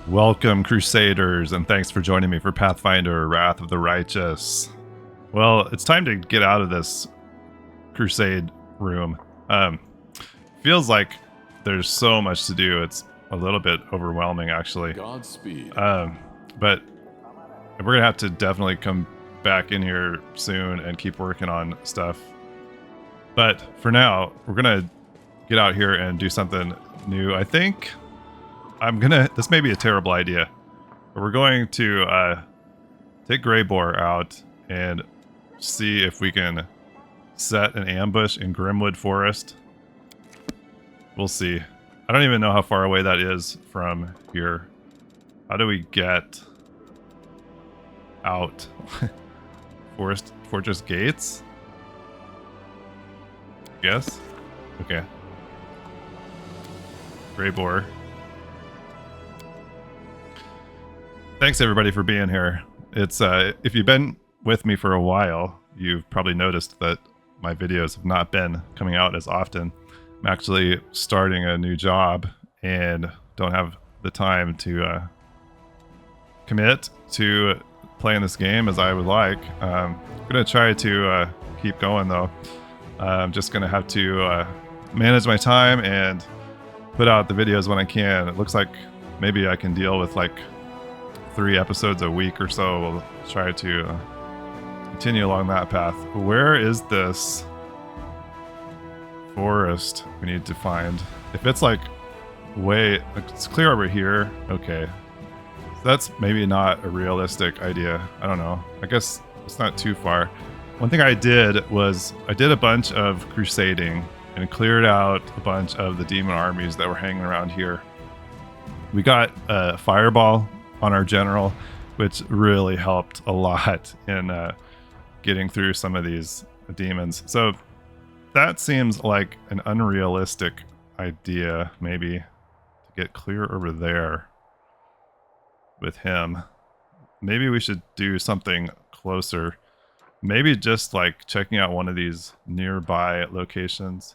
Welcome, Crusaders, and thanks for joining me for Pathfinder, Wrath of the Righteous. Well, it's time to get out of this Crusade room. Feels like there's so much to do. It's a little bit overwhelming, actually. Godspeed. But we're gonna have to definitely come back in here soon and keep working on stuff. But for now, we're gonna get out here and do something new. I think this may be a terrible idea, but we're going to take Greybor out and see if we can set an ambush in Grimwood Forest. We'll see. I don't even know how far away that is from here. How do we get out? Fortress gates? Yes? Okay. Greybor. Thanks everybody for being here. It's if you've been with me for a while, you've probably noticed that my videos have not been coming out as often. I'm actually starting a new job and don't have the time to commit to playing this game as I would like. I'm gonna try to keep going though. I'm just gonna have to manage my time and put out the videos when I can. It looks like maybe I can deal with like 3 episodes a week or so. We'll try to continue along that path. Where is this forest we need to find? If it's like it's clear over here. Okay. That's maybe not a realistic idea. I don't know. I guess it's not too far. One thing I did was I did a bunch of crusading and cleared out a bunch of the demon armies that were hanging around here. We got a fireball on our general, which really helped a lot in getting through some of these demons. So that seems like an unrealistic idea, maybe, to get clear over there with him. Maybe we should do something closer. Maybe just like checking out one of these nearby locations,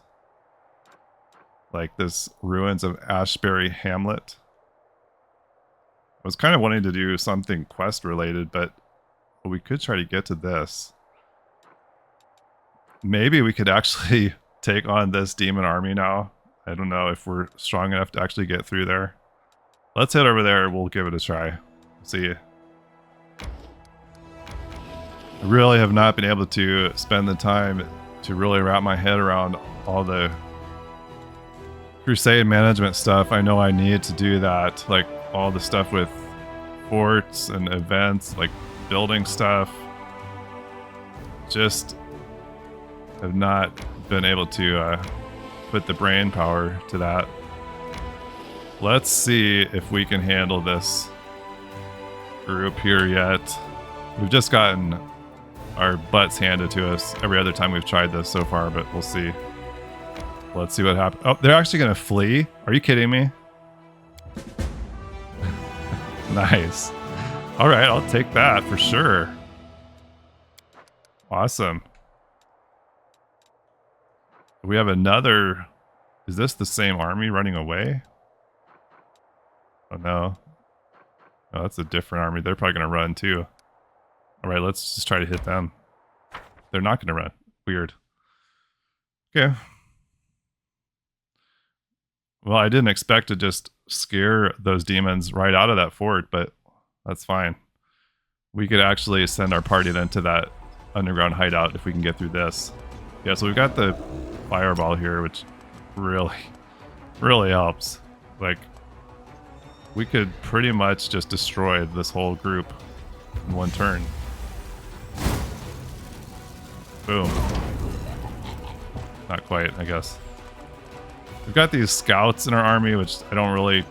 like this ruins of Ashbury Hamlet. I was kind of wanting to do something quest related, but we could try to get to this. Maybe we could actually take on this demon army now. I don't know if we're strong enough to actually get through there. Let's head over there. We'll give it a try. See. I really have not been able to spend the time to really wrap my head around all the Crusade management stuff. I know I need to do that, like all the stuff with forts and events, like building stuff. Just have not been able to put the brain power to that. Let's see if we can handle this group here yet. We've just gotten our butts handed to us every other time we've tried this so far, but we'll see. Let's see what happens. Oh, they're actually gonna flee? Are you kidding me? Nice. All right, I'll take that for sure. Awesome. We have another. Is this the same army running away? Oh no. Oh, that's a different army. They're probably gonna run too. All right, let's just try to hit them. They're not gonna run. Weird. Okay. Well, I didn't expect to just scare those demons right out of that fort, but that's fine. We could actually send our party then to that underground hideout if we can get through this. Yeah, so we've got the fireball here, which really helps. Like, we could pretty much just destroy this whole group in one turn. Boom. Not quite, I guess. We've got these scouts in our army, which I don't really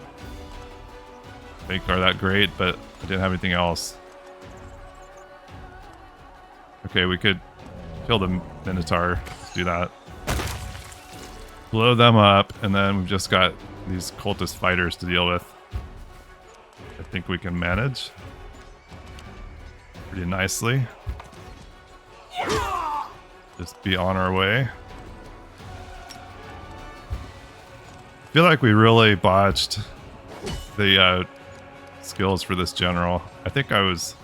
think are that great, but I didn't have anything else. Okay, we could kill the Minotaur. Let's do that. Blow them up, and then we've just got these cultist fighters to deal with. I think we can manage pretty nicely. Just be on our way. I feel like we really botched the skills for this general. I think I was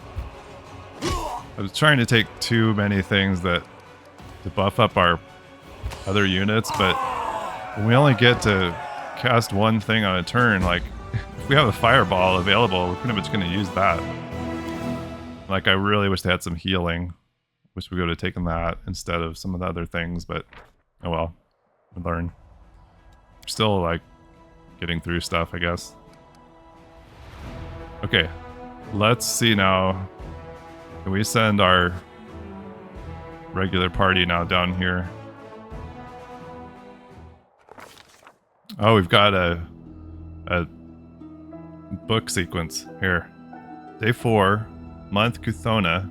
trying to take too many things to buff up our other units, but when we only get to cast one thing on a turn, like if we have a fireball available, we're pretty much going to use that. Like, I really wish they had some healing. Wish we would have taken that instead of some of the other things, but oh well, we learn. We're still like getting through stuff, I guess. Okay, let's see now. Can we send our regular party now down here? Oh, we've got a book sequence here. Day 4, month Kuthona,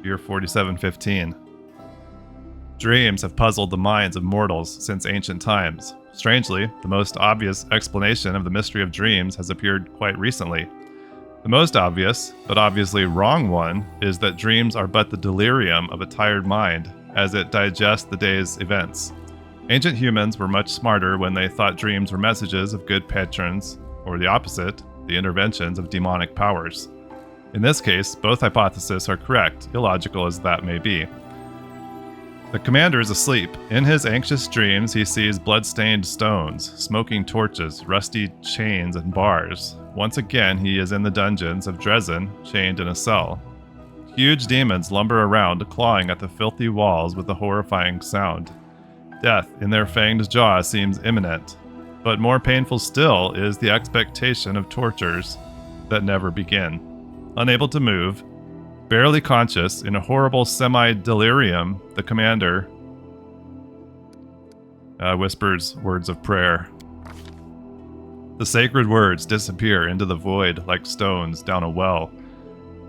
year 4715. Dreams have puzzled the minds of mortals since ancient times. Strangely, the most obvious explanation of the mystery of dreams has appeared quite recently. The most obvious, but obviously wrong one, is that dreams are but the delirium of a tired mind as it digests the day's events. Ancient humans were much smarter when they thought dreams were messages of good patrons, or the opposite, the interventions of demonic powers. In this case, both hypotheses are correct, illogical as that may be. The commander is asleep. In his anxious dreams, he sees blood-stained stones, smoking torches, rusty chains, and bars. Once again, he is in the dungeons of Drezen, chained in a cell. Huge demons lumber around, clawing at the filthy walls with a horrifying sound. Death in their fanged jaw seems imminent, but more painful still is the expectation of tortures that never begin. Unable to move, barely conscious, in a horrible semi-delirium, the commander whispers words of prayer. The sacred words disappear into the void like stones down a well.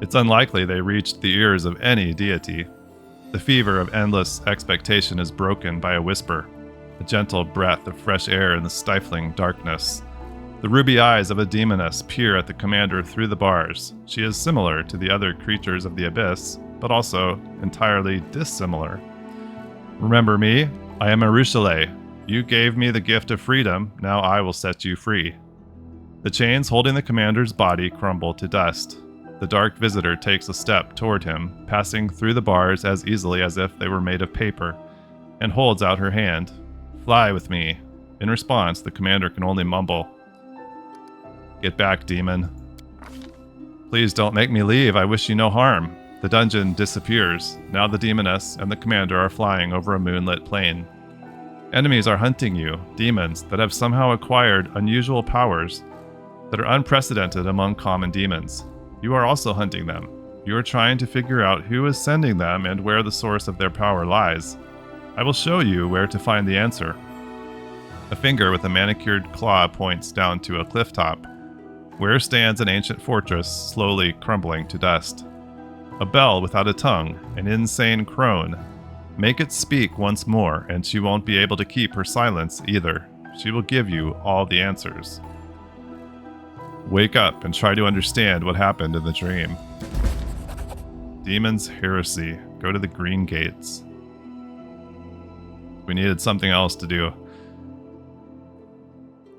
It's unlikely they reached the ears of any deity. The fever of endless expectation is broken by a whisper, a gentle breath of fresh air in the stifling darkness. The ruby eyes of a demoness peer at the commander through the bars. She is similar to the other creatures of the abyss, but also entirely dissimilar. Remember me? I am Arushale. You gave me the gift of freedom, now I will set you free. The chains holding the commander's body crumble to dust. The dark visitor takes a step toward him, passing through the bars as easily as if they were made of paper, and holds out her hand. Fly with me. In response, the commander can only mumble, "Get back, demon. Please don't make me leave, I wish you no harm." The dungeon disappears. Now the demoness and the commander are flying over a moonlit plain. Enemies are hunting you, demons that have somehow acquired unusual powers that are unprecedented among common demons. You are also hunting them. You are trying to figure out who is sending them and where the source of their power lies. I will show you where to find the answer. A finger with a manicured claw points down to a cliff top, where stands an ancient fortress slowly crumbling to dust. A bell without a tongue, an insane crone. Make it speak once more, and she won't be able to keep her silence either. She will give you all the answers. Wake up and try to understand what happened in the dream. Demon's heresy. Go to the green gates. We needed something else to do.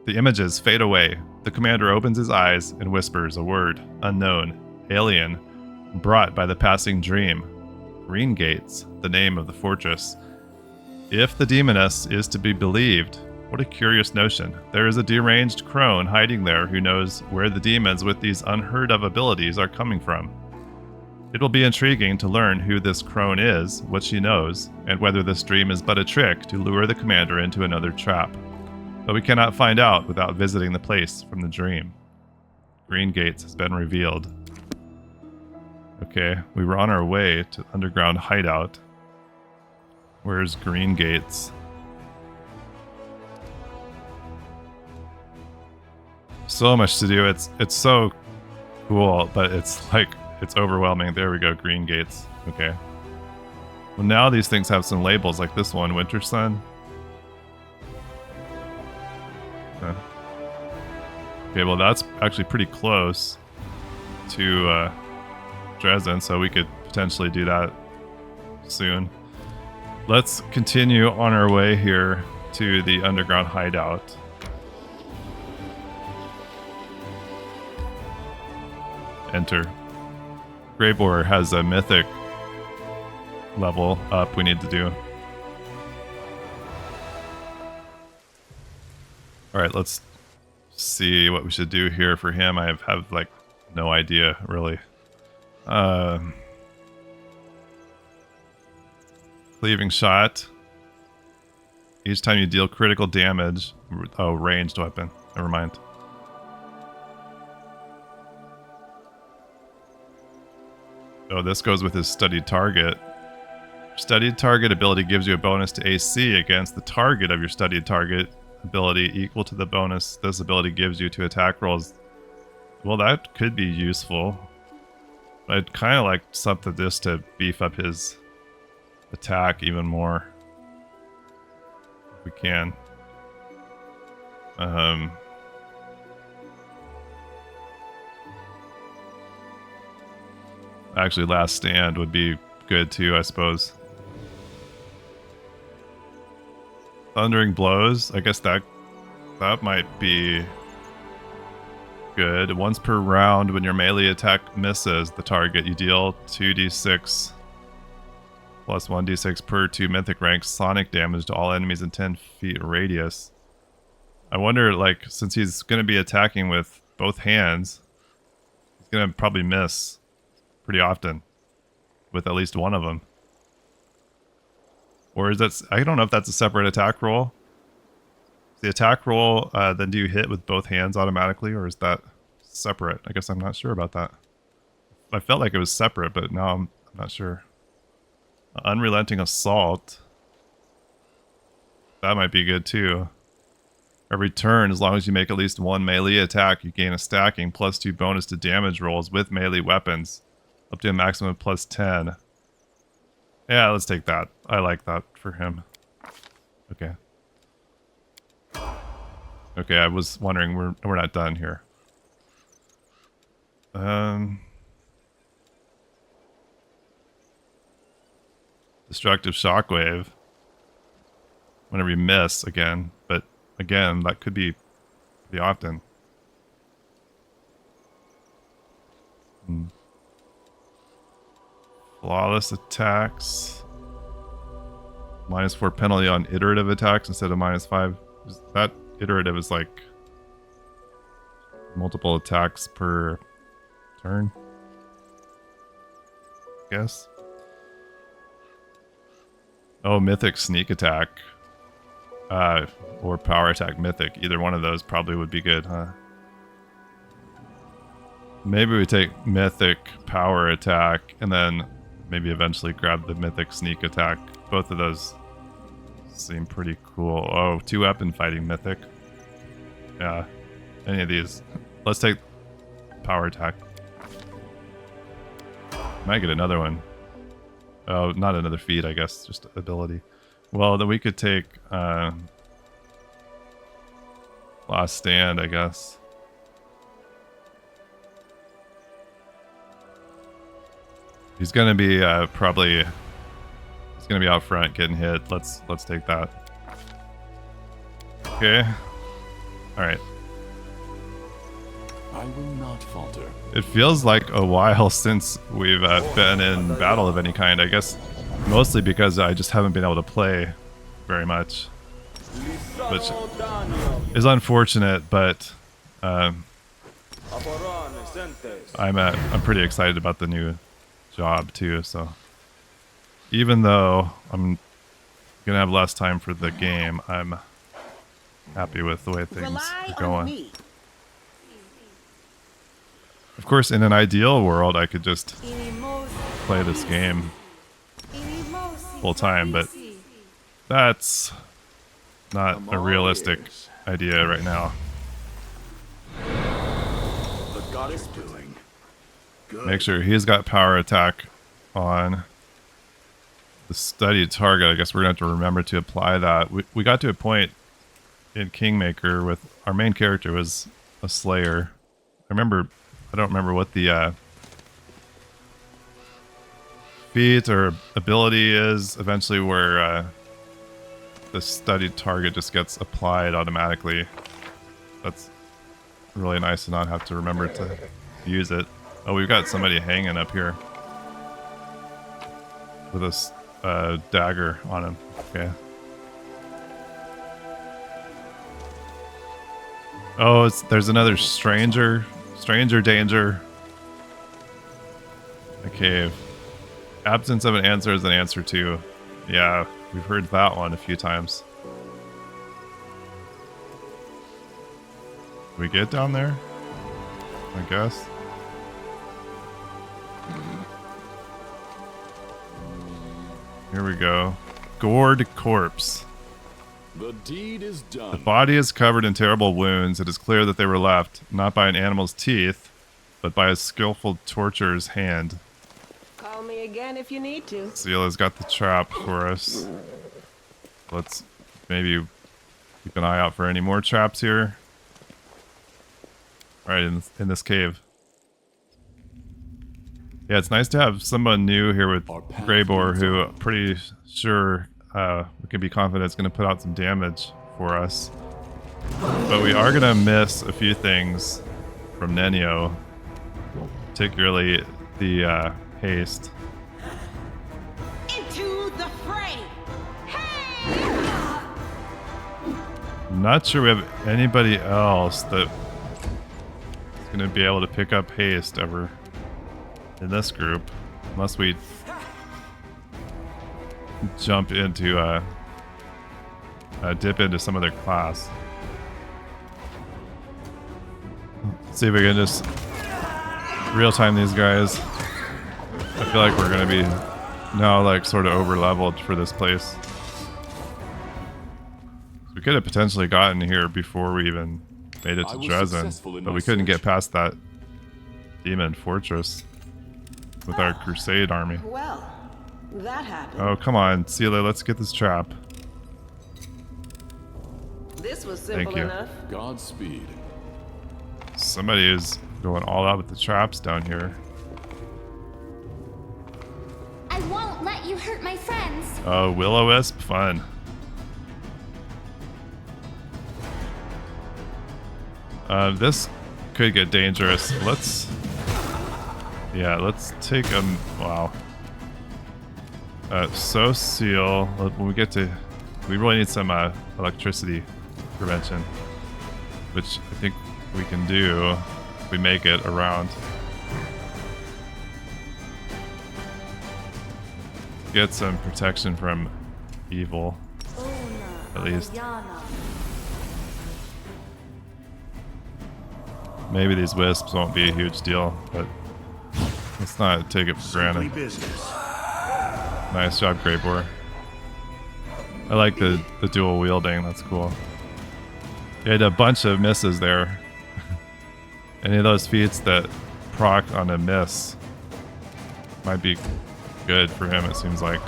The images fade away. The commander opens his eyes and whispers a word. Unknown. Alien. Brought by the passing dream. Green Gates, the name of the fortress. If the demoness is to be believed, what a curious notion. There is a deranged crone hiding there who knows where the demons with these unheard-of abilities are coming from. It will be intriguing to learn who this crone is, what she knows, and whether this dream is but a trick to lure the commander into another trap. But we cannot find out without visiting the place from the dream. Green Gates has been revealed. Okay, we were on our way to underground hideout. Where's Green Gates? So much to do. It's so cool, but it's like, it's overwhelming. There we go, Green Gates. Okay. Well, now these things have some labels, like this one, Winter Sun. Okay, well that's actually pretty close to Drezen, so we could potentially do that soon. Let's continue on our way here to the underground hideout. enter. Greybor has a mythic level up we need to do. Alright, let's see what we should do here for him. I have like no idea really. Cleaving shot. Each time you deal critical damage. Oh, ranged weapon. Never mind. Oh, this goes with his studied target. Studied target ability gives you a bonus to AC against the target of your studied target ability equal to the bonus this ability gives you to attack rolls. Well, that could be useful. I'd kind of like something this to beef up his attack even more. If we can. Actually, last stand would be good too, I suppose. Thundering blows. I guess that might be good. Once per round, when your melee attack misses the target, you deal 2d6 plus 1d6 per 2 mythic ranks sonic damage to all enemies in 10 feet radius. I wonder, like, since he's going to be attacking with both hands, he's going to probably miss pretty often with at least one of them. Or is that... I don't know if that's a separate attack roll. The attack roll, then do you hit with both hands automatically, or is that separate? I guess I'm not sure about that. I felt like it was separate, but now I'm not sure. Unrelenting Assault. That might be good too. Every turn, as long as you make at least one melee attack, you gain a stacking plus 2 bonus to damage rolls with melee weapons. Up to a maximum of plus 10. Yeah, let's take that. I like that for him. Okay. Okay, I was wondering, we're not done here. Destructive Shockwave. Whenever you miss again, but again, that could be pretty often. Flawless attacks. -4 penalty on iterative attacks instead of -5. That iterative is like multiple attacks per turn, I guess. Oh, mythic sneak attack. Or power attack mythic. Either one of those probably would be good, huh? Maybe we take mythic power attack and then maybe eventually grab the mythic sneak attack. Both of those seem pretty cool. Oh, 2 weapon fighting mythic. Yeah, any of these. Let's take power attack. Might get another one. Oh, not another feat, I guess, just ability. Well, then we could take last stand, I guess. He's gonna be probably. He's gonna be out front getting hit. Let's take that. Okay. All right. I will not falter. It feels like a while since we've been in battle of any kind. I guess mostly because I just haven't been able to play very much, which is unfortunate. But I'm pretty excited about the new job too. So even though I'm gonna have less time for the game, I'm happy with the way things are going. Of course, in an ideal world, I could just play this game full time, but that's not a realistic idea right now. The goddess doing. Good. Make sure he's got power attack on the studied target. I guess we're going to have to remember to apply that. We got to a point in Kingmaker with our main character was a slayer. I don't remember what the feat or ability is eventually where the studied target just gets applied automatically. That's really nice to not have to remember to use it. Oh, we've got somebody hanging up here with a dagger on him. Okay. Oh, there's another stranger danger. A cave. Absence of an answer is an answer too. Yeah, we've heard that one a few times. We get down there? I guess. Here we go. Gored corpse. The deed is done. The body is covered in terrible wounds. It is clear that they were left not by an animal's teeth, but by a skillful torturer's hand. Call me again if you need to. Sela's got the trap for us. Let's maybe keep an eye out for any more traps here. Right in this cave. Yeah, it's nice to have someone new here with Greybor, who I'm pretty sure we can be confident is going to put out some damage for us. But we are going to miss a few things from Nenio, particularly the haste. Into the fray! Hey! I'm not sure we have anybody else that is going to be able to pick up haste ever in this group, unless we jump into dip into some other class. Let's see if we can just real time these guys. I feel like we're gonna be now like sort of over leveled for this place. We could have potentially gotten here before we even made it to Drezen, but we couldn't get past that demon fortress with our Crusade army. Well, that happened. Oh, come on, Sela, let's get this trap. This was simple Thank you. enough. Godspeed. Somebody is going all out with the traps down here. I won't let you hurt my friends. Oh, Will-O-Wisp, fun. This could get dangerous. Let's take a wow. So seal. When we get to, we really need some electricity prevention, which I think we can do if we make it around. Get some protection from evil, at least. Maybe these wisps won't be a huge deal, but let's not take it for granted. Nice job, Greybor. I like the dual wielding, that's cool. You had a bunch of misses there. Any of those feats that proc on a miss might be good for him, it seems like.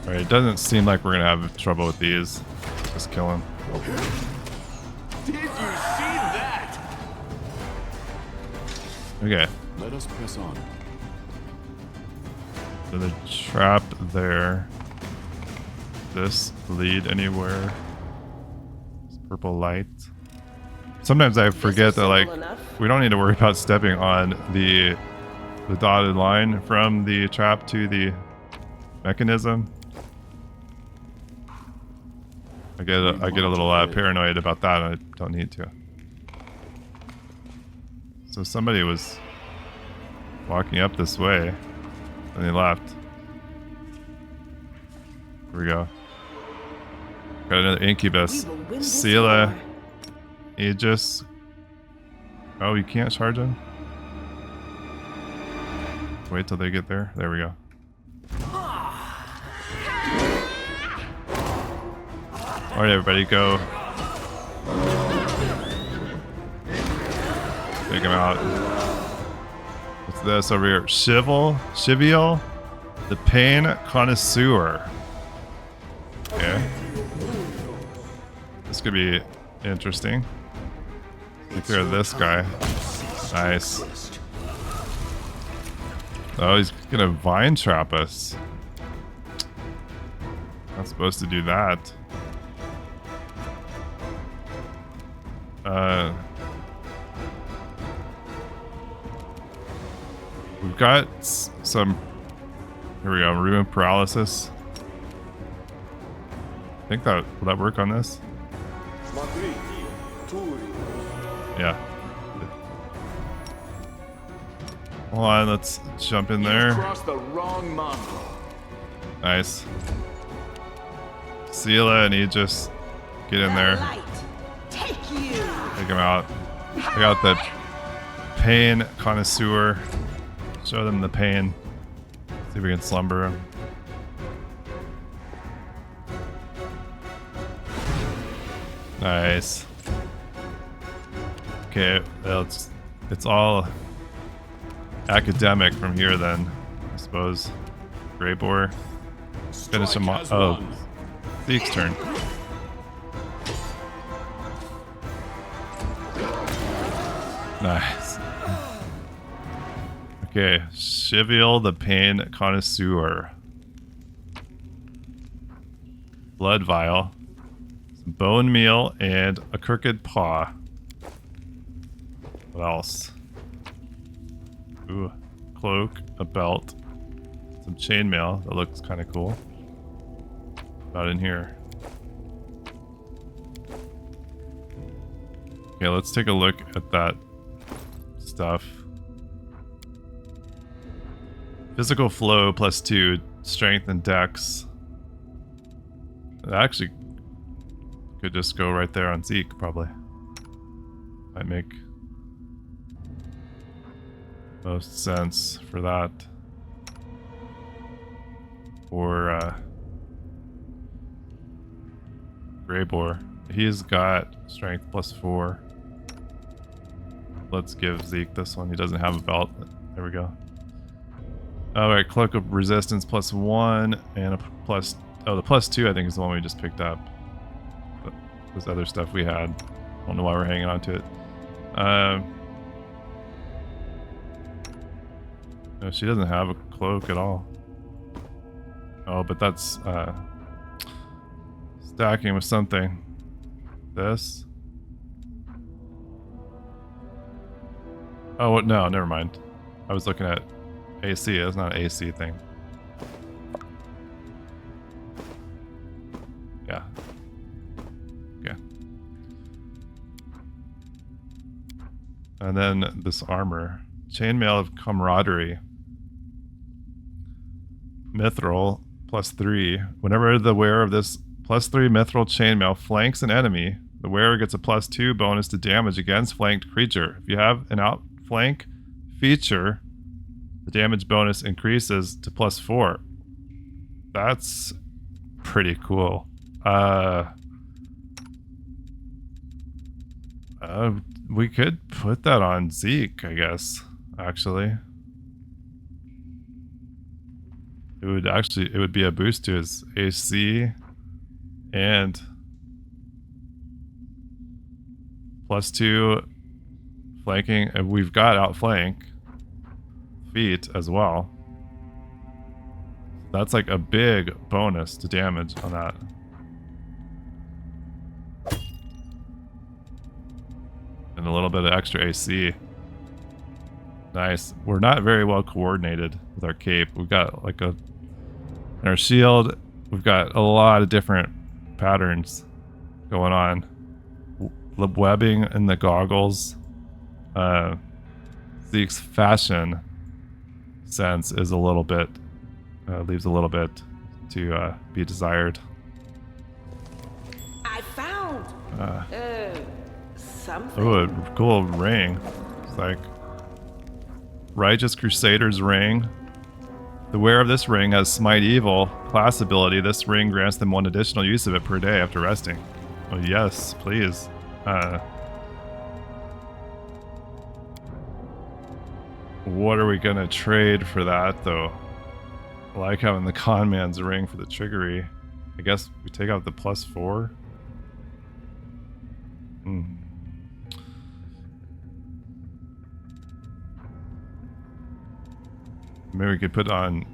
Alright, it doesn't seem like we're gonna have trouble with these. Just kill him. Did you see that? Okay. Let us press on. So the trap there. This lead anywhere? This purple light. Sometimes I forget that like we don't need to worry about stepping on the dotted line from the trap to the mechanism. I get a little paranoid about that. I don't need to. So somebody was walking up this way, and they left. Here we go. Got another incubus. Sela, Aegis. Oh, you can't charge them? Wait till they get there. There we go. Alright, everybody, go. Take him out. What's this over here? Chivial? The Pain Connoisseur. Okay. This could be interesting. Take care of this guy. Nice. Oh, he's gonna vine trap us. Not supposed to do that. We've got some. Here we go. Remove paralysis. I think that will that work on this? Yeah. Hold on, let's jump in there. Crossed the wrong mongrel. Nice. Sela and Aegis, get in there. Light. Take you. Take him out. I got the pain connoisseur. Show them the pain. See if we can slumber him. Nice. Okay, well, it's all academic from here then, I suppose. Greybor. Finish him off. Oh, Zeke's turn. Nice. Okay, Shiviel the Pain Connoisseur. Blood Vial. Some bone meal and a crooked paw. What else? Ooh, cloak, a belt, some chainmail. That looks kind of cool. Not in here. Okay, let's take a look at that stuff. Physical flow +2, strength and dex. That actually could just go right there on Zeke, probably. Might make most sense for that. Or Greybor. He's got strength +4. Let's give Zeke this one. He doesn't have a belt. There we go. Alright, Cloak of Resistance +1 and a plus. Oh, the +2 I think is the one we just picked up. But this other stuff we had. I don't know why we're hanging on to it. No, she doesn't have a cloak at all. Oh, but that's stacking with something. This. Oh, no, never mind. I was looking at AC. That's not an AC thing. Yeah. Okay. And then this armor. Chainmail of Camaraderie. Mithril +3. Whenever the wearer of this +3 mithril chainmail flanks an enemy, the wearer gets a +2 bonus to damage against flanked creature. If you have an outflank feature, the damage bonus increases to +4. That's pretty cool. We could put that on Zeke, I guess, actually. It would be a boost to his AC and +2 flanking, and we've got outflank feet as well. That's like a big bonus to damage on that. And a little bit of extra AC. Nice. We're not very well coordinated with our cape. We've got like in our shield, we've got a lot of different patterns going on. The webbing in the goggles. Zeke's fashion sense is a little bit, leaves a little bit to be desired. I found something. Oh, a cool ring. It's like Righteous Crusader's ring. The wearer of this ring has Smite Evil class ability. This ring grants them 1 additional use of it per day after resting. Oh yes, please. What are we gonna trade for that though? I like having the con man's ring for the trickery. I guess we take out the +4. Maybe we could put on...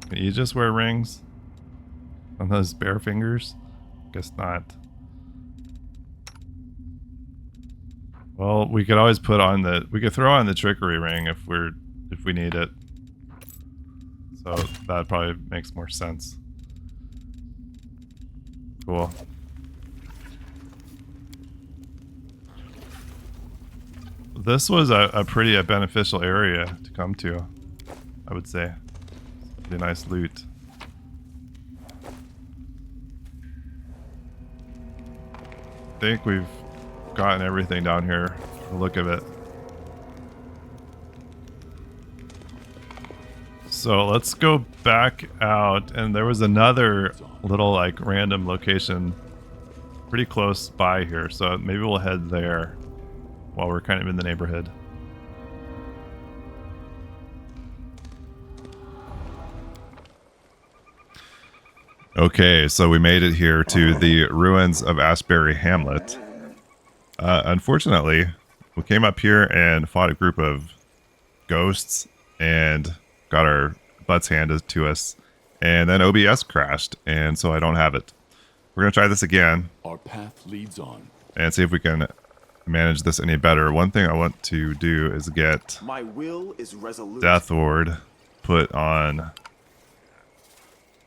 Can Aegis wear rings? On those bare fingers? Guess not. Well, we could always put on the... We could throw on the trickery ring if we need it. So that probably makes more sense. Cool. This was a pretty beneficial area to come to, I would say. Pretty nice loot. I think we've gotten everything down here, the look of it. So let's go back out, and there was another little like random location pretty close by here, so maybe we'll head there while we're kind of in the neighborhood. Okay, so we made it here to the ruins of Ashbury Hamlet. Unfortunately, we came up here and fought a group of ghosts and got our butts handed to us, and then OBS crashed, and so I don't have it. We're gonna try this again. Our path leads on. And see if we can manage this any better. One thing I want to do is get My will is resolute. Death Ward put on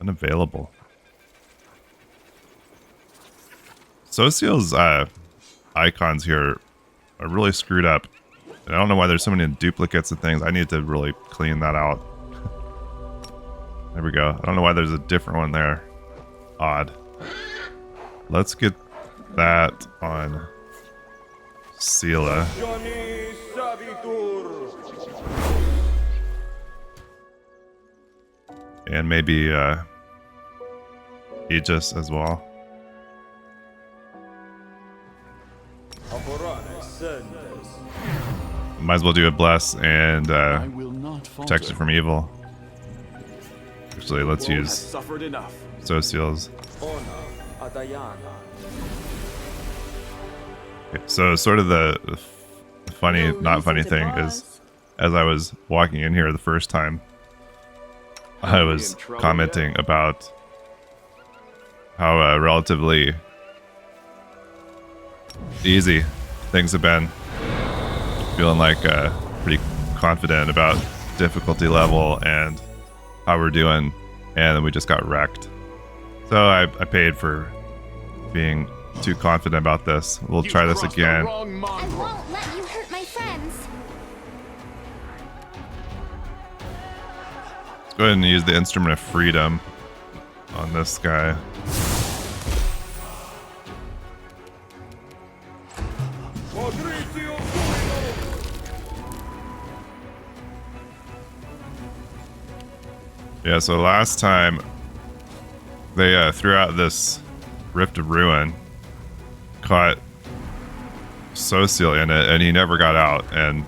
unavailable. Social's icons here are really screwed up. And I don't know why there's so many duplicates of things. I need to really clean that out. There we go. I don't know why there's a different one there. Odd. Let's get that on Sela. And maybe Aegis as well. Might as well do a bless and protection from evil. Actually, let's use Socials. Okay, so sort of the funny, not funny thing is, as I was walking in here the first time, I was commenting about how relatively easy things have been. Feeling like pretty confident about difficulty level and how we're doing, and then we just got wrecked. So I paid for being too confident about this. We'll try this again. I won't let you hurt my friends. Let's go ahead and use the Instrument of Freedom on this guy. Yeah, so last time they threw out this Rift of Ruin, caught Social in it, and he never got out, and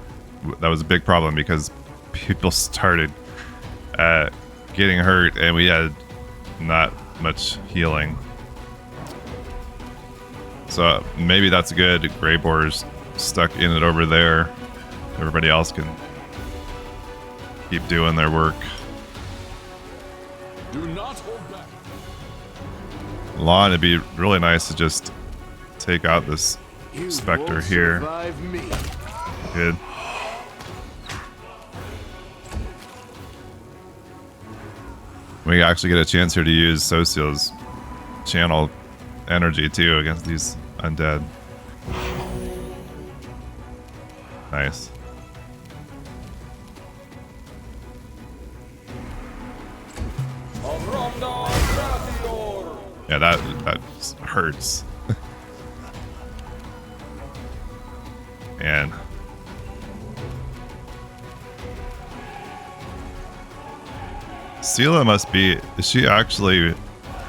that was a big problem because people started getting hurt, and we had not much healing. So maybe that's good. Greybor's stuck in it over there. Everybody else can keep doing their work. Do not hold back. Lawn, it'd be really nice to just take out this Spectre here. Good. We actually get a chance here to use Social's channel energy too against these undead. Nice. Yeah, that hurts. And Sela must be, is she actually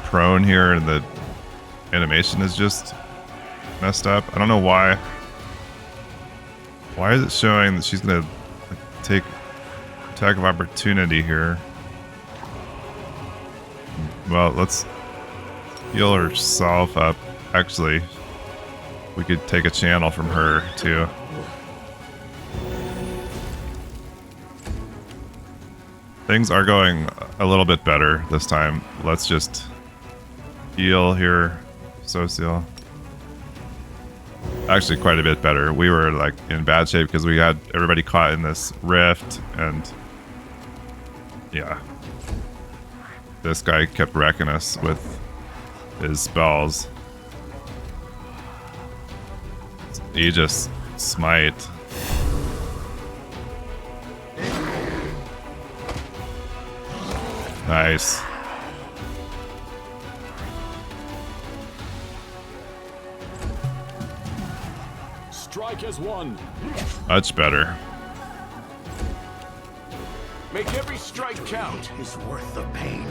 prone here and the animation is just messed up? I don't know why. Why is it showing that she's gonna take attack of opportunity here? Well, let's heal herself up. Actually, we could take a channel from her too. Things are going a little bit better this time. Let's just heal here, Social. Actually, quite a bit better. We were like in bad shape because we had everybody caught in this rift, and yeah, this guy kept wrecking us with his spells. Aegis Smite. Nice. Strike as one. Much better. Make every strike count. Is worth the pain.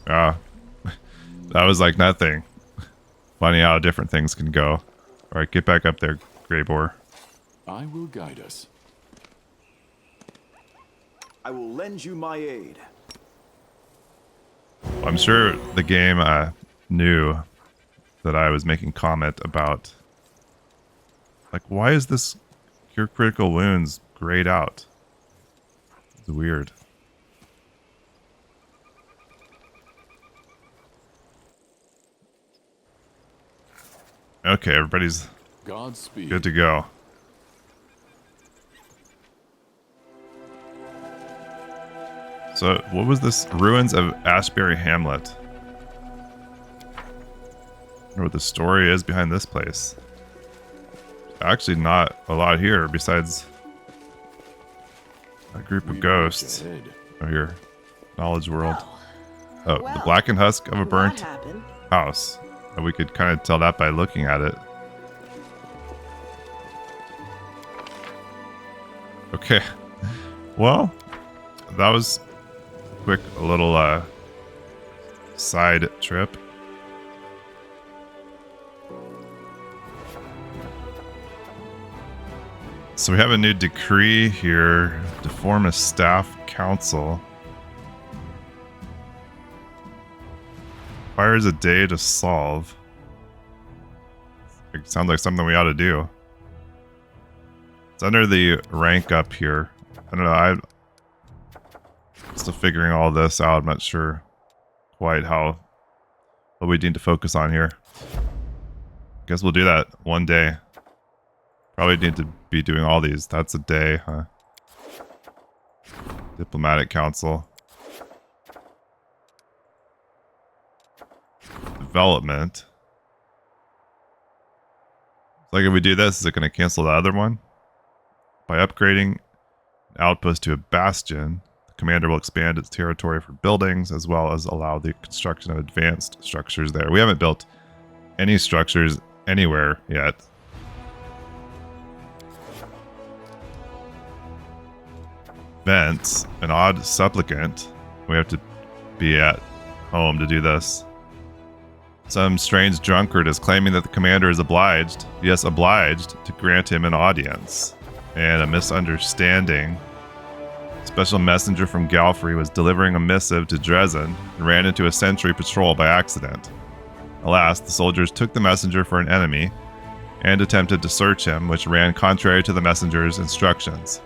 Ah, that was like nothing. Funny how different things can go. All right, get back up there, Greybor. I will guide us. I will lend you my aid. I'm sure the game knew that I was making comment about, like, why is this cure critical wounds grayed out? It's weird. Okay, everybody's Godspeed. good to go. So, what was this? Ruins of Ashbury Hamlet. I wonder what the story is behind this place. Actually, not a lot here besides a group of We ghosts. march ahead. Oh, here. Knowledge world. Oh, the well, blackened husk of a burnt What happened? house. And we could kind of tell that by looking at it. Okay. Well, that was quick, a little side trip. So we have a new decree here to form a staff council. Requires a day to solve. It sounds like something we ought to do. It's under the rank up here. I don't know, I'm still figuring all this out. I'm not sure quite what we need to focus on here. Guess we'll do that one day. Probably need to be doing all these. That's a day, huh? Diplomatic Council. Development. Like if we do this, is it going to cancel the other one? By upgrading an outpost to a bastion, the commander will expand its territory for buildings as well as allow the construction of advanced structures there. We haven't built any structures anywhere yet. Vents, an odd supplicant. We have to be at home to do this. Some strange drunkard is claiming that the commander is obliged, yes, obliged, to grant him an audience. And a misunderstanding. Special messenger from Galfrey was delivering a missive to Drezen and ran into a sentry patrol by accident. Alas, the soldiers took the messenger for an enemy and attempted to search him, which ran contrary to the messenger's instructions.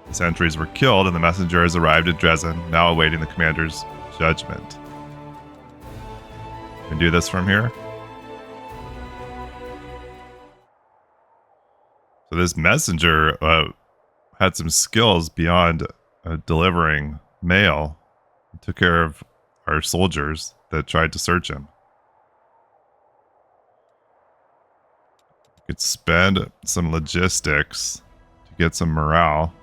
The sentries were killed and the messenger has arrived at Drezen, now awaiting the commander's judgment. We can do this from here. So this messenger had some skills beyond delivering mail. He took care of our soldiers that tried to search him. We could spend some logistics to get some morale.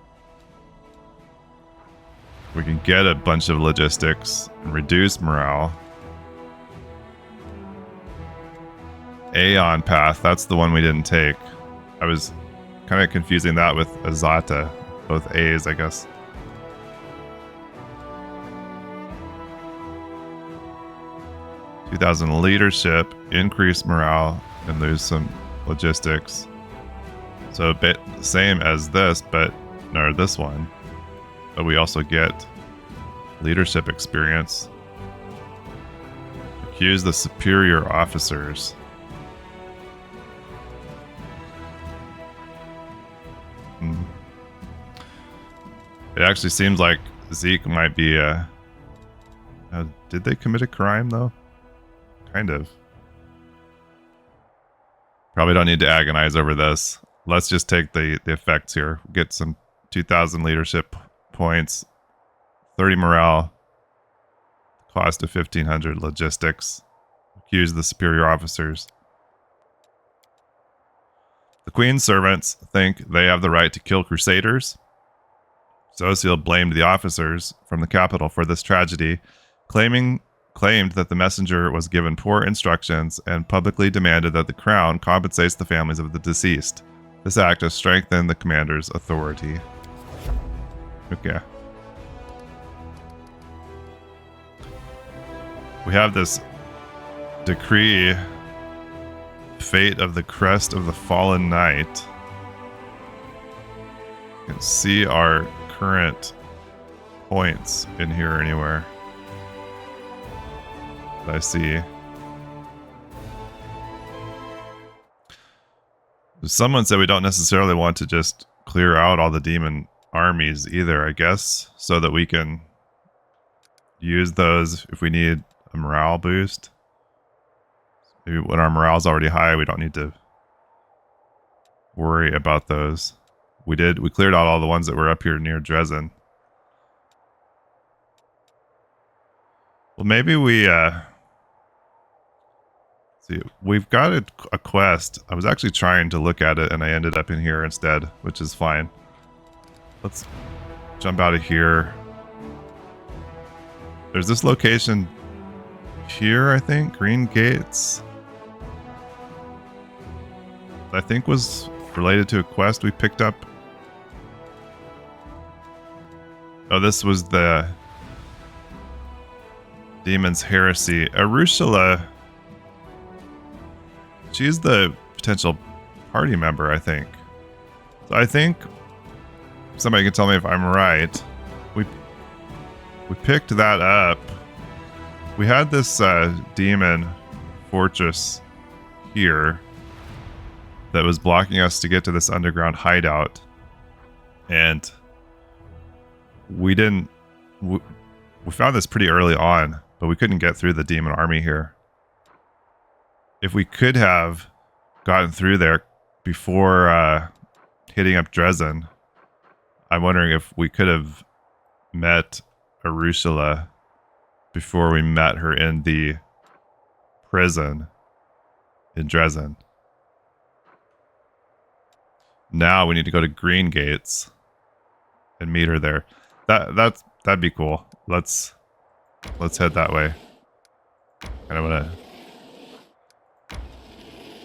We can get a bunch of logistics and reduce morale. Aeon path, that's the one we didn't take. I was kind of confusing that with Azata. Both A's, I guess. $2,000 leadership, increase morale, and lose some logistics. So a bit same as this, but no, this one. But we also get leadership experience. Accuse the superior officers. It actually seems like Zeke might be did they commit a crime though? Kind of. Probably don't need to agonize over this. Let's just take the effects here. Get some 2,000 leadership points, 30 morale, cost of 1,500 logistics. Accuse the superior officers. The Queen's servants think they have the right to kill crusaders. Zosil blamed the officers from the capital for this tragedy, claimed that the messenger was given poor instructions and publicly demanded that the crown compensates the families of the deceased. This act has strengthened the commander's authority. Okay. We have this decree, fate of the crest of the fallen knight. You can see our current points in here anywhere that I see. Someone said we don't necessarily want to just clear out all the demon armies either, I guess, so that we can use those if we need a morale boost. Maybe when our morale's already high, we don't need to worry about those. We cleared out all the ones that were up here near Drezen. Well, maybe we see, we've got a quest. I was actually trying to look at it and I ended up in here instead, which is fine. Let's jump out of here. There's this location here, I think, Green Gates. I think was related to a quest we picked up. Oh, this was the Demon's Heresy. Arushala, she's the potential party member, I think. So I think somebody can tell me if I'm right. We picked that up. We had this demon fortress here that was blocking us to get to this underground hideout, and we found this pretty early on, but we couldn't get through the demon army here. If we could have gotten through there before hitting up Drezen, I'm wondering if we could have met Arushala before we met her in the prison in Drezen. Now we need to go to Green Gates and meet her there. That'd be cool. Let's head that way. And I'm gonna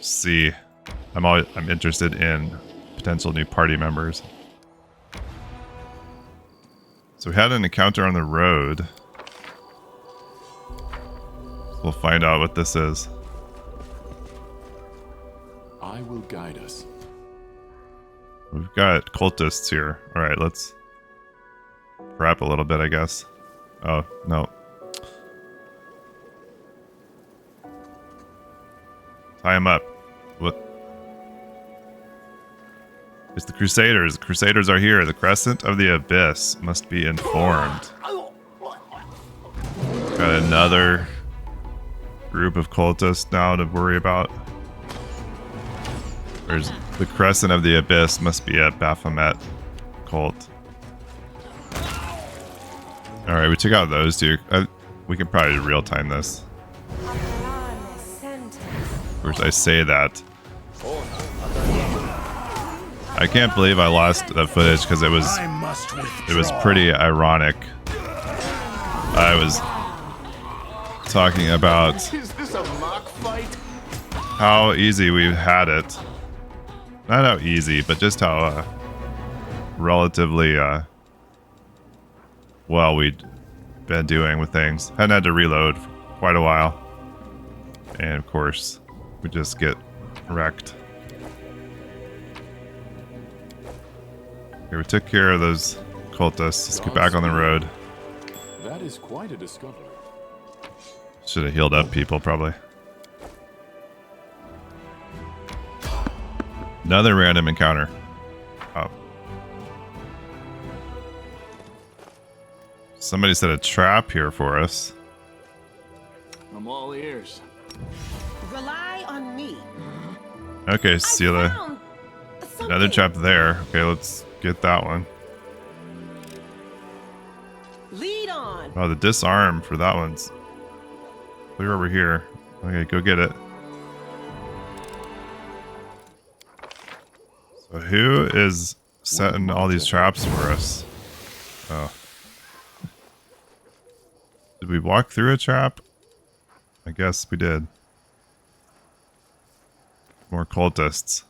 see. I'm interested in potential new party members. So we had an encounter on the road. So we'll find out what this is. I will guide us. We've got cultists here. Alright, let's prep a little bit, I guess. Oh, no. Tie him up. What? It's the Crusaders. The Crusaders are here. The Crescent of the Abyss must be informed. Got another group of cultists now to worry about. There's the Crescent of the Abyss must be a Baphomet cult. Alright, we took out those two. We can probably real time this. Of course, I say that. I can't believe I lost the footage because it was pretty ironic. I was talking about Is this a mock fight? how easy we've had it. Not how easy, but just how relatively well we'd been doing with things. Hadn't had to reload for quite a while. And of course, we just get wrecked. Okay, we took care of those cultists. Let's get back on the road. That is quite a discovery. Should have healed up people, probably. Another random encounter. Oh. Somebody set a trap here for us. I'm all ears. Rely on me. Okay, Sela. Found Another something. trap there. Okay, let's get that one. Lead on. Oh, the disarm for that one's clear over here. Okay, go get it. So who is setting all these traps for us? Oh. Did we walk through a trap? I guess we did. More cultists.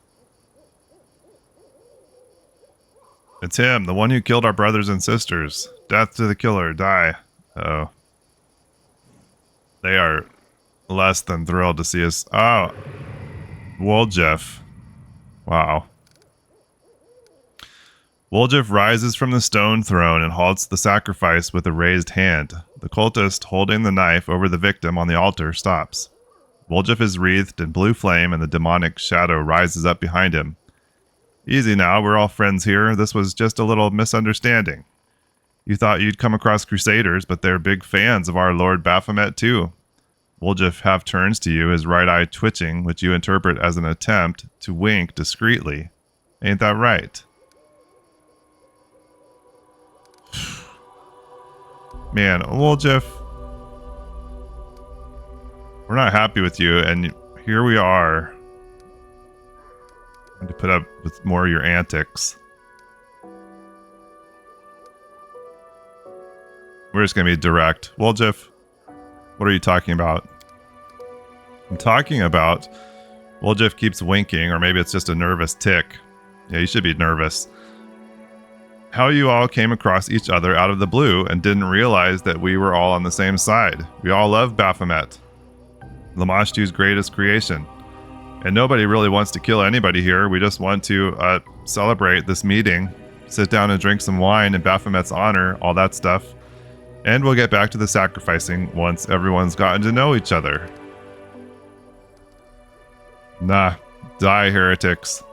It's him, the one who killed our brothers and sisters. Death to the killer, die. Uh-oh. They are less than thrilled to see us. Oh. Woljif. Wow. Woljif rises from the stone throne and halts the sacrifice with a raised hand. The cultist holding the knife over the victim on the altar stops. Woljif is wreathed in blue flame and the demonic shadow rises up behind him. Easy now, we're all friends here. This was just a little misunderstanding. You thought you'd come across Crusaders, but they're big fans of our Lord Baphomet too. Woljif half turns to you, his right eye twitching, which you interpret as an attempt to wink discreetly. Ain't that right? Man, Woljif, we're not happy with you, and here we are. To put up with more of your antics. We're just gonna be direct. Woljif, what are you talking about? I'm talking about Woljif keeps winking, or maybe it's just a nervous tick. Yeah, you should be nervous. How you all came across each other out of the blue and didn't realize that we were all on the same side. We all love Baphomet, Lamashtu's greatest creation. And nobody really wants to kill anybody here. We just want to celebrate this meeting, sit down and drink some wine in Baphomet's honor, all that stuff. And we'll get back to the sacrificing once everyone's gotten to know each other. Nah, die heretics.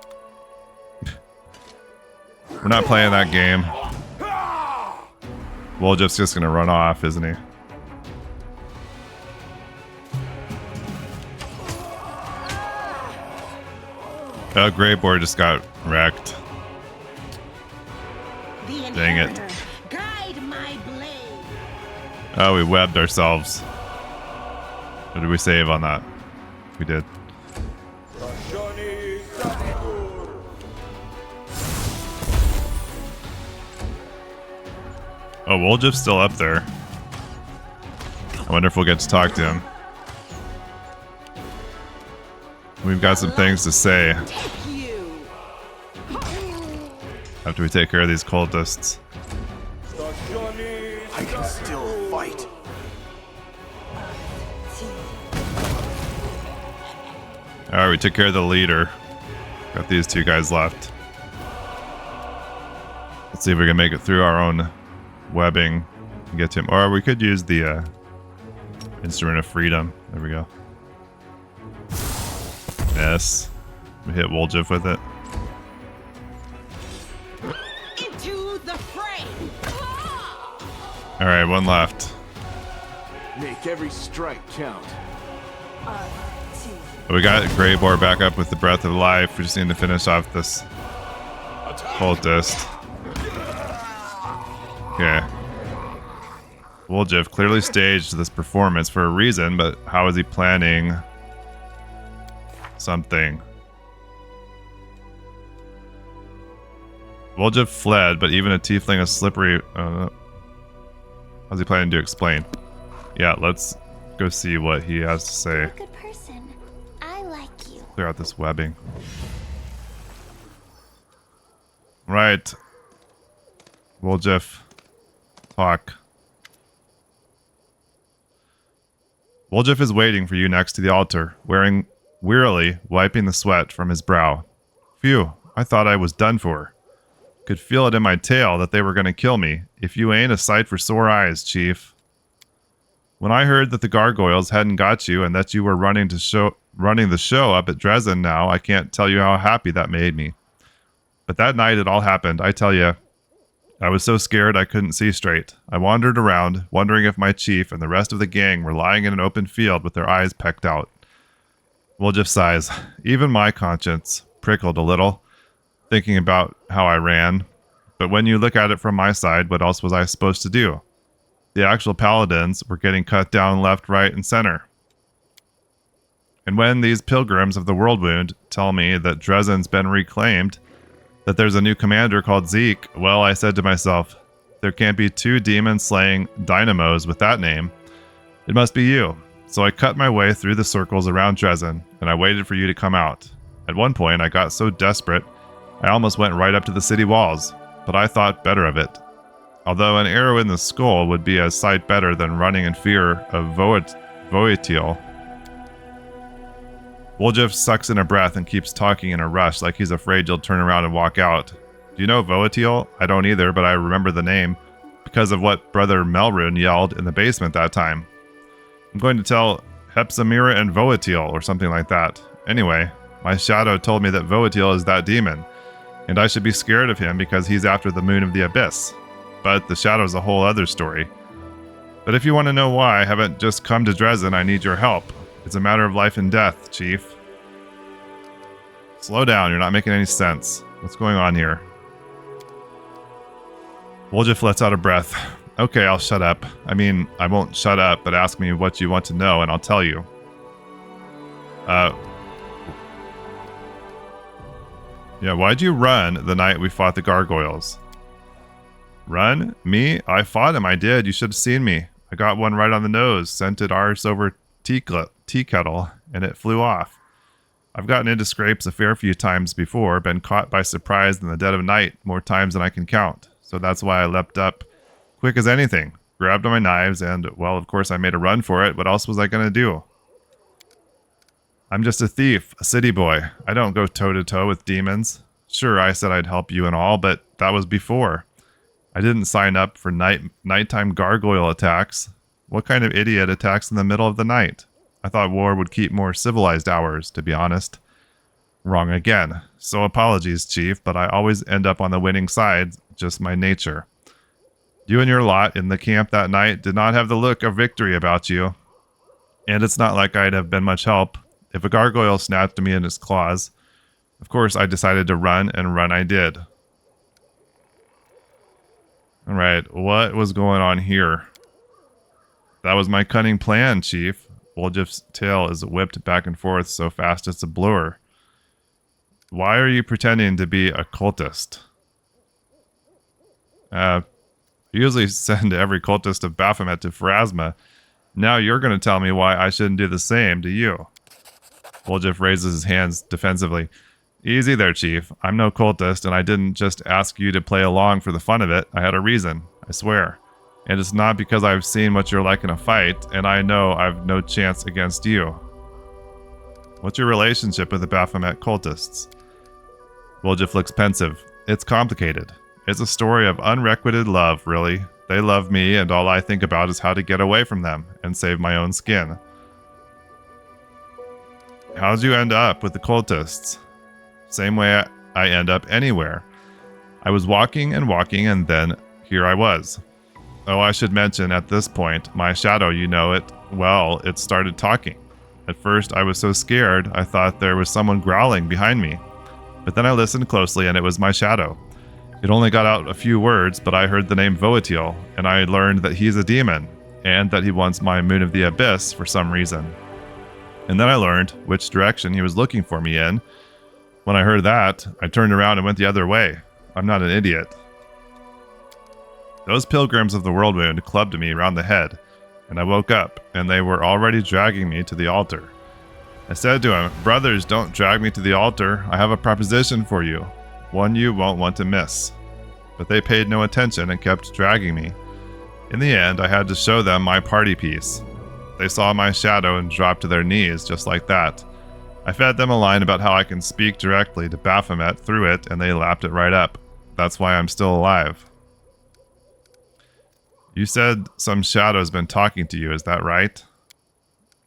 We're not playing that game. Woljif's just gonna run off, isn't he? Greybor just got wrecked. Dang it. Guide my blade. Oh, we webbed ourselves. What did we save on that? We did. Oh, Woljif's still up there. I wonder if we'll get to talk to him. We've got some things to say Take you. after we take care of these cultists. I can still fight. Alright, we took care of the leader. Got these two guys left. Let's see if we can make it through our own webbing and get to him. Or we could use the Instrument of Freedom. There we go. Yes. We hit Woljif with it. Into the fray. Alright, one left. Make every strike count. We got Greybor back up with the Breath of Life. We just need to finish off this cultist. Okay. Woljif clearly staged this performance for a reason, but how is he planning something? Woljif fled, but even a tiefling is slippery. How's he planning to explain? Yeah, let's go see what he has to say. Good person. I like you. Clear out this webbing. Right. Woljif, talk. Woljif is waiting for you next to the altar, wearily wiping the sweat from his brow. Phew, I thought I was done for. Could feel it in my tail that they were going to kill me. If you ain't a sight for sore eyes, Chief. When I heard that the gargoyles hadn't got you and that you were running the show up at Drezen now, I can't tell you how happy that made me. But that night it all happened, I tell you. I was so scared I couldn't see straight. I wandered around, wondering if my chief and the rest of the gang were lying in an open field with their eyes pecked out. Woljif sighs. Even my conscience prickled a little, thinking about how I ran. But when you look at it from my side, what else was I supposed to do? The actual paladins were getting cut down left, right, and center. And when these pilgrims of the Worldwound tell me that Drezen's been reclaimed, that there's a new commander called Zeke, well, I said to myself, there can't be two demon-slaying dynamos with that name. It must be you. So I cut my way through the circles around Drezen, and I waited for you to come out. At one point, I got so desperate, I almost went right up to the city walls, but I thought better of it. Although an arrow in the skull would be a sight better than running in fear of Voetiel. Woljif sucks in a breath and keeps talking in a rush like he's afraid you'll turn around and walk out. Do you know Voetiel? I don't either, but I remember the name because of what Brother Melrune yelled in the basement that time. I'm going to tell Hepsamira and Voetiel or something like that. Anyway, my shadow told me that Voetiel is that demon, and I should be scared of him because he's after the moon of the abyss. But the shadow's a whole other story. But if you want to know why I haven't just come to Drezen, I need your help. It's a matter of life and death, Chief. Slow down, you're not making any sense. What's going on here? Woljif lets out a breath. Okay, I'll shut up. I mean, I won't shut up, but ask me what you want to know and I'll tell you. Yeah, why'd you run the night we fought the gargoyles? Run? Me? I fought him, I did. You should have seen me. I got one right on the nose, scented ours over tea kettle, and it flew off. I've gotten into scrapes a fair few times before, been caught by surprise in the dead of night more times than I can count. So that's why I leapt up quick as anything, grabbed on my knives, and, well, of course I made a run for it. What else was I going to do? I'm just a thief, a city boy. I don't go toe-to-toe with demons. Sure, I said I'd help you and all, but that was before. I didn't sign up for nighttime gargoyle attacks. What kind of idiot attacks in the middle of the night? I thought war would keep more civilized hours, to be honest. Wrong again. So apologies, Chief, but I always end up on the winning side, just my nature. You and your lot in the camp that night did not have the look of victory about you. And it's not like I'd have been much help if a gargoyle snapped me in its claws. Of course, I decided to run, and run I did. Alright, what was going on here? That was my cunning plan, Chief. Woljif's tail is whipped back and forth so fast it's a blur. Why are you pretending to be a cultist? I usually send every cultist of Baphomet to Pharasma. Now you're going to tell me why I shouldn't do the same to you. Woljif raises his hands defensively. Easy there, Chief. I'm no cultist, and I didn't just ask you to play along for the fun of it. I had a reason, I swear. And it's not because I've seen what you're like in a fight, and I know I've no chance against you. What's your relationship with the Baphomet cultists? Woljif looks pensive. It's complicated. It's a story of unrequited love, really. They love me, and all I think about is how to get away from them and save my own skin. How'd you end up with the cultists? Same way I end up anywhere. I was walking, and then here I was. Oh, I should mention at this point, my shadow, you know it, well, it started talking. At first, I was so scared, I thought there was someone growling behind me. But then I listened closely, and it was my shadow. It only got out a few words, but I heard the name Voetiel, and I learned that he's a demon, and that he wants my Moon of the Abyss for some reason. And then I learned which direction he was looking for me in. When I heard that, I turned around and went the other way. I'm not an idiot. Those pilgrims of the Worldwound clubbed me round the head, and I woke up, and they were already dragging me to the altar. I said to him, "Brothers, don't drag me to the altar. I have a proposition for you, one you won't want to miss." But they paid no attention and kept dragging me. In the end, I had to show them my party piece. They saw my shadow and dropped to their knees just like that. I fed them a line about how I can speak directly to Baphomet through it, and they lapped it right up. That's why I'm still alive. You said some shadow's been talking to you, is that right?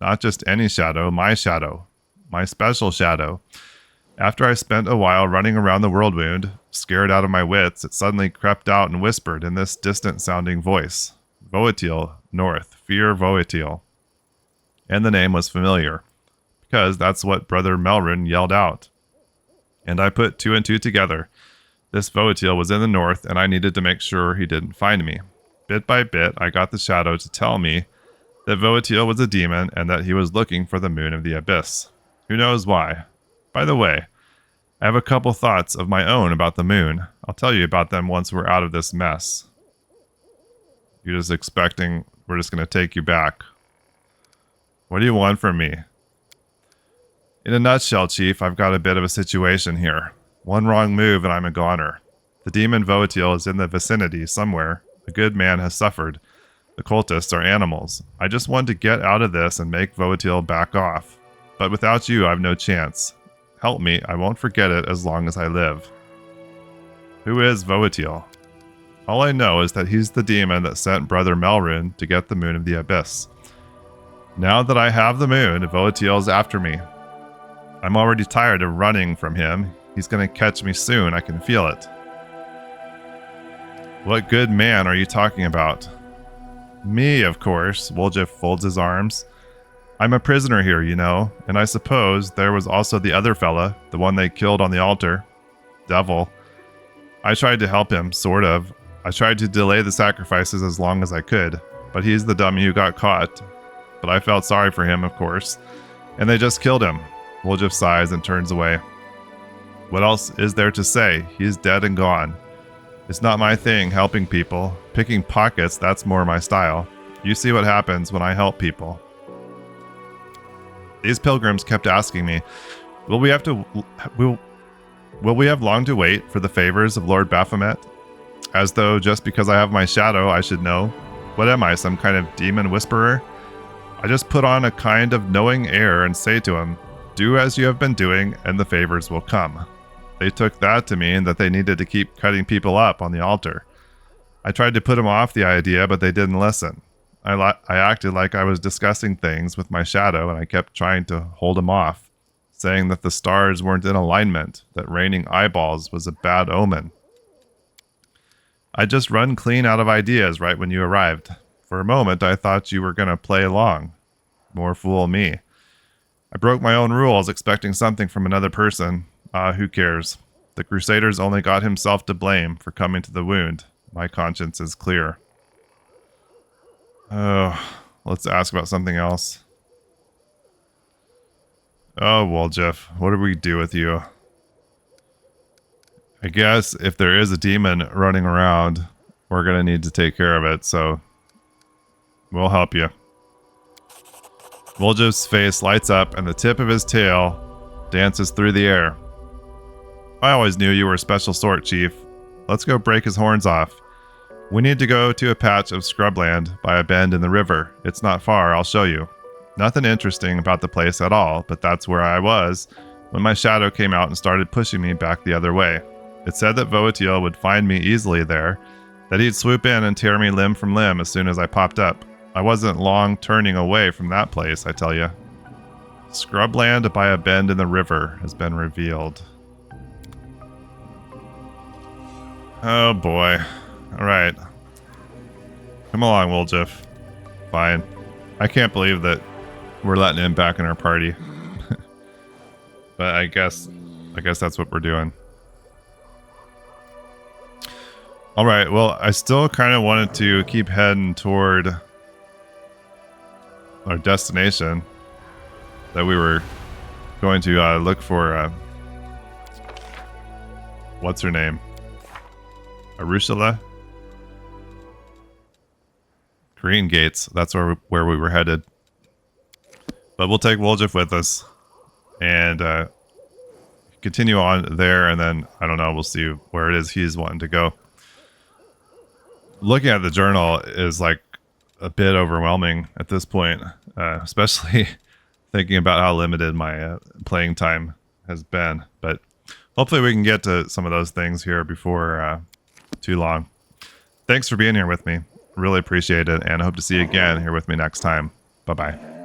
Not just any shadow, my special shadow. After I spent a while running around the Worldwound, scared out of my wits, it suddenly crept out and whispered in this distant-sounding voice. Voetiel, North, fear Voetiel. And the name was familiar, because that's what Brother Melrin yelled out. And I put 2 and 2 together. This Voatil was in the north, and I needed to make sure he didn't find me. Bit by bit, I got the shadow to tell me that Voatil was a demon and that he was looking for the moon of the abyss. Who knows why? By the way, I have a couple thoughts of my own about the moon. I'll tell you about them once we're out of this mess. You're just expecting we're just going to take you back. What do you want from me? In a nutshell, Chief, I've got a bit of a situation here. One wrong move and I'm a goner. The demon Voatil is in the vicinity somewhere. A good man has suffered. The cultists are animals. I just want to get out of this and make Voatil back off. But without you, I've no chance. Help me, I won't forget it as long as I live. Who is Voatil? All I know is that he's the demon that sent Brother Melrin to get the moon of the abyss. Now that I have the moon, Voatil's after me. I'm already tired of running from him. He's going to catch me soon, I can feel it. What good man are you talking about? Me, of course. Woljif folds his arms. I'm a prisoner here, you know, and I suppose there was also the other fella, the one they killed on the altar. Devil. I tried to help him, sort of. I tried to delay the sacrifices as long as I could, but he's the dummy who got caught. But I felt sorry for him, of course, and they just killed him. Woljif sighs and turns away. What else is there to say? He's dead and gone. It's not my thing, helping people. Picking pockets, that's more my style. You see what happens when I help people. These pilgrims kept asking me, will we have long to wait for the favors of Lord Baphomet? As though just because I have my shadow, I should know. What am I, some kind of demon whisperer? I just put on a kind of knowing air and say to him, do as you have been doing, and the favors will come. They took that to mean that they needed to keep cutting people up on the altar. I tried to put them off the idea, but they didn't listen. I acted like I was discussing things with my shadow, and I kept trying to hold them off, saying that the stars weren't in alignment, that raining eyeballs was a bad omen. I just run clean out of ideas right when you arrived. For a moment, I thought you were going to play along. More fool me. I broke my own rules, expecting something from another person. Who cares? The Crusader's only got himself to blame for coming to the wound. My conscience is clear. Oh, let's ask about something else. Oh, Woljif, what do we do with you? I guess if there is a demon running around, we're going to need to take care of it, so we'll help you. Woljif's face lights up and the tip of his tail dances through the air. I always knew you were a special sort, Chief. Let's go break his horns off. We need to go to a patch of scrubland by a bend in the river. It's not far, I'll show you. Nothing interesting about the place at all, but that's where I was when my shadow came out and started pushing me back the other way. It said that Voatil would find me easily there, that he'd swoop in and tear me limb from limb as soon as I popped up. I wasn't long turning away from that place, I tell you. Scrubland by a bend in the river has been revealed. Oh boy. Alright. Come along, Woljif. Fine. I can't believe that we're letting him back in our party. But I guess that's what we're doing. Alright, well, I still kind of wanted to keep heading toward our destination that we were going to look for. What's her name? Arushala? Green Gates. That's where we were headed. But we'll take Woljif with us and continue on there, and then I don't know, we'll see where it is he's wanting to go. Looking at the journal is like a bit overwhelming at this point, especially thinking about how limited my playing time has been. But hopefully we can get to some of those things here before too long. Thanks for being here with me. Really appreciate it, and I hope to see you again here with me next time. Bye-bye.